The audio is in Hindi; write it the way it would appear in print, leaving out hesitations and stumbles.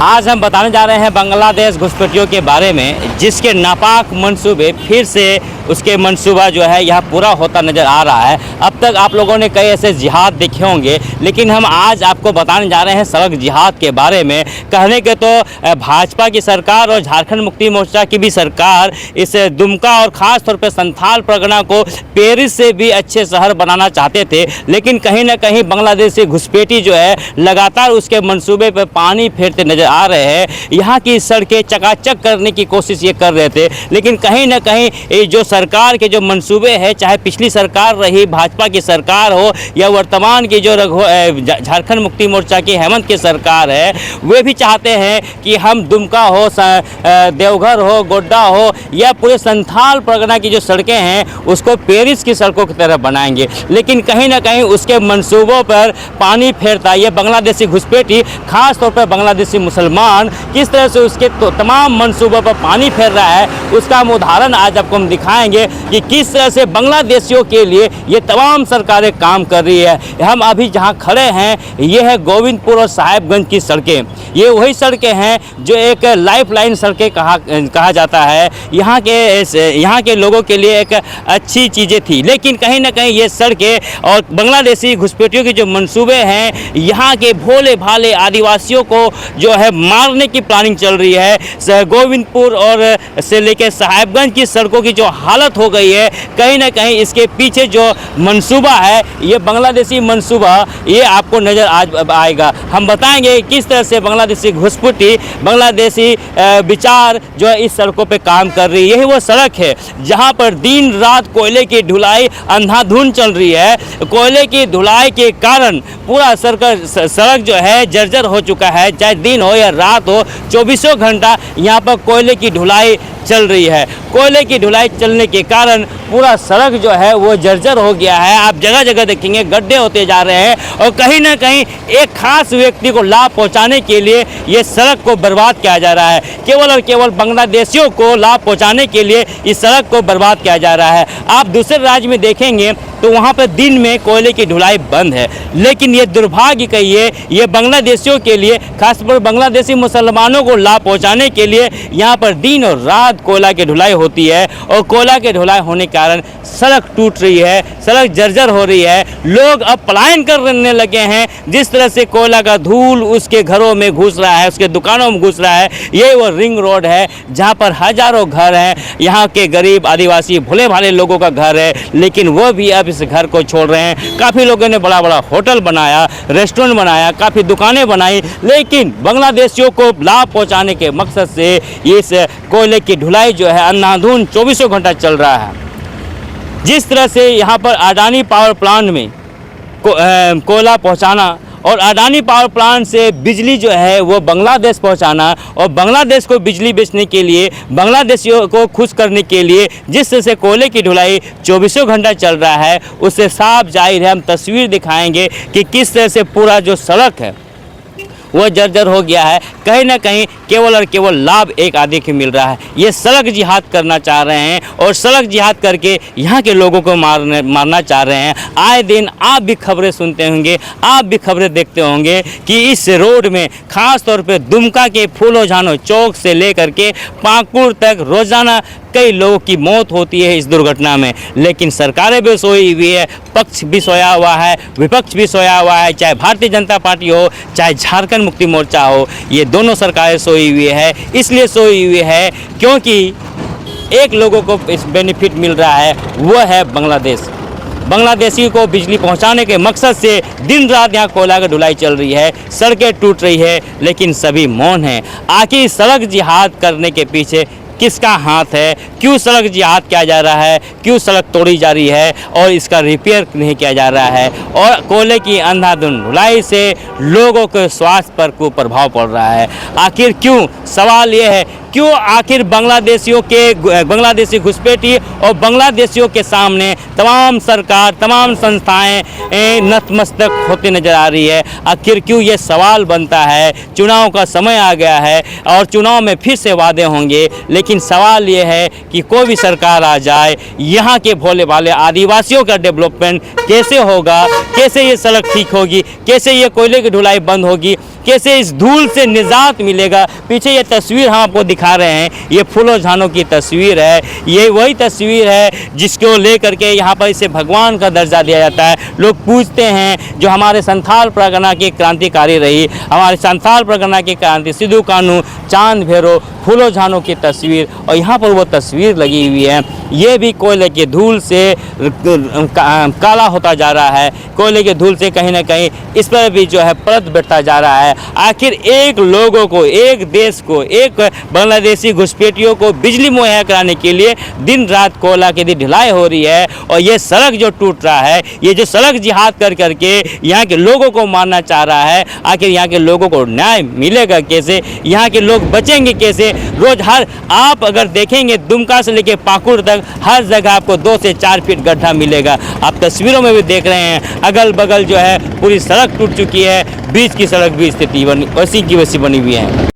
आज हम बताने जा रहे हैं बांग्लादेश घुसपैठियों के बारे में, जिसके नापाक मंसूबे फिर से उसके मंसूबा जो है यह पूरा होता नज़र आ रहा है। अब तक आप लोगों ने कई ऐसे जिहाद देखे होंगे, लेकिन हम आज आपको बताने जा रहे हैं सड़क जिहाद के बारे में। कहने के तो भाजपा की सरकार और झारखंड मुक्ति मोर्चा की भी सरकार इस दुमका और ख़ास तौर पर संथाल परगना को पेरिस से भी अच्छे शहर बनाना चाहते थे, लेकिन कहीं ना कहीं बांग्लादेशी घुसपैठी जो है लगातार उसके मंसूबे पर पानी फेरते नजर आ रहे हैं। यहाँ की सड़कें चकाचक करने की कोशिश ये कर रहे थे, लेकिन कहीं ना कहीं जो सरकार के जो मंसूबे हैं, चाहे पिछली सरकार रही भाजपा की सरकार हो या वर्तमान की जो झारखंड मुक्ति मोर्चा की हेमंत की सरकार है, वे भी चाहते हैं कि हम दुमका हो, देवघर हो, गोड्डा हो या पूरे संथाल परगना की जो सड़कें हैं उसको पेरिस की सड़कों की तरह बनाएंगे। लेकिन कहीं ना कहीं उसके मंसूबों पर पानी फेरता ये बांग्लादेशी घुसपैठी, खास तौर पर बांग्लादेशी मुसलमान किस तरह से उसके तमाम मंसूबों पर पानी फेर रहा है, उसका हम उदाहरण आज आपको हम दिखाएंगे कि किस तरह से बांग्लादेशियों के लिए ये तमाम सरकारें काम कर रही है। हम अभी जहां खड़े हैं ये है गोविंदपुर और साहेबगंज की सड़कें। ये वही सड़कें हैं जो एक लाइफ लाइन सड़कें कहा जाता है। यहाँ के लोगों के लिए एक अच्छी चीज़ें थी, लेकिन कहीं ना कहीं ये सड़कें और बांग्लादेशी घुसपैठियों के जो मंसूबे हैं, यहाँ के भोले भाले आदिवासियों को जो है मारने की प्लानिंग चल रही है। गोविंदपुर और से लेकर साहेबगंज की सड़कों की जो हालत हो गई है, कहीं ना कहीं इसके पीछे जो मंसूबा है ये बांग्लादेशी मंसूबा ये आपको नज़र आज आएगा। हम बताएंगे किस तरह से बांग्लादेशी घुसपैठी, बांग्लादेशी विचार जो है इस सड़कों पे काम कर रही है। यही वो सड़क है जहाँ पर दिन रात कोयले की ढुलाई अंधाधुंध चल रही है। कोयले की ढुलाई के कारण पूरा सड़क जो है जर्जर हो चुका है। चाहे दिन हो या रात हो, 24 घंटा यहाँ पर कोयले की ढुलाई चल रही है। कोयले की ढुलाई चलने के कारण पूरा सड़क जो है वो जर्जर हो गया है। आप जगह जगह देखेंगे गड्ढे होते जा रहे हैं और कहीं ना कहीं एक खास व्यक्ति को लाभ पहुंचाने के लिए ये सड़क को बर्बाद किया जा रहा है। केवल और केवल बांग्लादेशियों को लाभ पहुंचाने के लिए इस सड़क को बर्बाद किया जा रहा है। आप दूसरे राज्य में देखेंगे तो वहाँ पर दिन में कोयले की ढुलाई बंद है, लेकिन ये दुर्भाग्य कहिए ये बांग्लादेशियों के लिए, खासकर बांग्लादेशी मुसलमानों को लाभ पहुँचाने के लिए यहाँ पर दिन और रात कोयला की ढुलाई होती है और कोयला की ढुलाई होने के कारण सड़क टूट रही है, सड़क जर्जर हो रही है। लोग अब पलायन करने लगे हैं। जिस तरह से कोयला का धूल उसके घरों में घुस रहा है, उसके दुकानों में घुस रहा है। ये वो रिंग रोड है जहाँ पर हजारों घर हैं, यहाँ के गरीब आदिवासी भोले भाले लोगों का घर है, लेकिन वो भी अब इस घर को छोड़ रहे हैं। काफ़ी लोगों ने बड़ा बड़ा होटल बनाया, रेस्टोरेंट बनाया, काफ़ी दुकानें बनाई, लेकिन बांग्लादेशियों को लाभ पहुँचाने के मकसद से इस कोयले की ढुलाई जो है अंधाधुंध 24 घंटा चल रहा है। जिस तरह से यहाँ पर अडानी पावर प्लांट में कोयला पहुँचाना और अडानी पावर प्लांट से बिजली जो है वो बांग्लादेश पहुंचाना और बांग्लादेश को बिजली बेचने के लिए, बांग्लादेशियों को खुश करने के लिए जिस तरह से कोयले की ढुलाई 24 घंटा चल रहा है, उससे साफ जाहिर है हम तस्वीर दिखाएंगे कि किस तरह से पूरा जो सड़क है वो जर्जर हो गया है। कहीं ना कहीं केवल और केवल लाभ एक आदमी को मिल रहा है। ये सड़क जिहाद करना चाह रहे हैं और सड़क जिहाद करके यहाँ के लोगों को मारना चाह रहे हैं। आए दिन आप भी खबरें सुनते होंगे, आप भी खबरें देखते होंगे कि इस रोड में खास तौर पे दुमका के फूलो झानो चौक से लेकर के पाकुड़ तक रोजाना कई लोगों की मौत होती है इस दुर्घटना में। लेकिन सरकारें भी सोई हुई है, पक्ष भी सोया हुआ है, विपक्ष भी सोया हुआ है, चाहे भारतीय जनता पार्टी हो चाहे झारखंड मुक्ति मोर्चा हो, ये दोनों सरकारें सोई हुई है। इसलिए सोई हुई है क्योंकि एक लोगों को इस बेनिफिट मिल रहा है, वो है बांग्लादेश। बांग्लादेशी को बिजली पहुंचाने के मकसद से दिन रात यहाँ कोयला की ढुलाई चल रही है, सड़कें टूट रही है, लेकिन सभी मौन हैं। आखिर सड़क जिहाद करने के पीछे किसका हाथ है? क्यों सड़क जिहाद किया जा रहा है? क्यों सड़क तोड़ी जा रही है और इसका रिपेयर नहीं किया जा रहा है? और कोयले की अंधाधुंध ढुलाई से लोगों के स्वास्थ्य पर कुप्रभाव पड़ रहा है। आखिर क्यों? सवाल ये है क्यों आखिर बांग्लादेशी घुसपैठी और बांग्लादेशियों के सामने तमाम सरकार, तमाम संस्थाएं नतमस्तक होती नजर आ रही है? आखिर क्यों? ये सवाल बनता है। चुनाव का समय आ गया है और चुनाव में फिर से वादे होंगे, लेकिन सवाल ये है कि कोई भी सरकार आ जाए, यहाँ के भोले भाले आदिवासियों का डेवलपमेंट कैसे होगा? कैसे ये सड़क ठीक होगी? कैसे ये कोयले की ढुलाई बंद होगी? कैसे इस धूल से निजात मिलेगा। पीछे ये तस्वीर हम आपको दिखा रहे हैं, ये फूलों झानों की तस्वीर है। ये वही तस्वीर है जिसको लेकर के यहाँ पर इसे भगवान का दर्जा दिया जाता है। लोग पूछते हैं जो हमारे संथाल परगना की क्रांतिकारी रही, हमारे संथाल परगना की क्रांति सिद्धू कान्हू, चांद भैरो, फूलों झानों की तस्वीर, और यहाँ पर वो तस्वीर लगी हुई है। ये भी कोयले के धूल से काला होता जा रहा है। कोयले के धूल से कहीं ना कहीं इस पर भी जो है परत बैठता जा रहा है। आखिर एक लोगों को, एक देश को, एक बांग्लादेशी घुसपैठियों को बिजली मुहैया कराने के लिए दिन रात कोयला की ढिलाई हो रही है। और ये सड़क जो टूट रहा है, ये जो सड़क जिहाद कर करके यहाँ के लोगों को मारना चाह रहा है, आखिर यहाँ के लोगों को न्याय मिलेगा कैसे? यहाँ के लोग बचेंगे कैसे? रोज आप अगर देखेंगे दुमका से लेके पाकुड़ तक हर जगह आपको 2 से 4 फीट गड्ढा मिलेगा। आप तस्वीरों में भी देख रहे हैं, अगल बगल जो है पूरी सड़क टूट चुकी है। बीच की सड़क भी स्थिति बनी वैसी की वैसी बनी हुई है।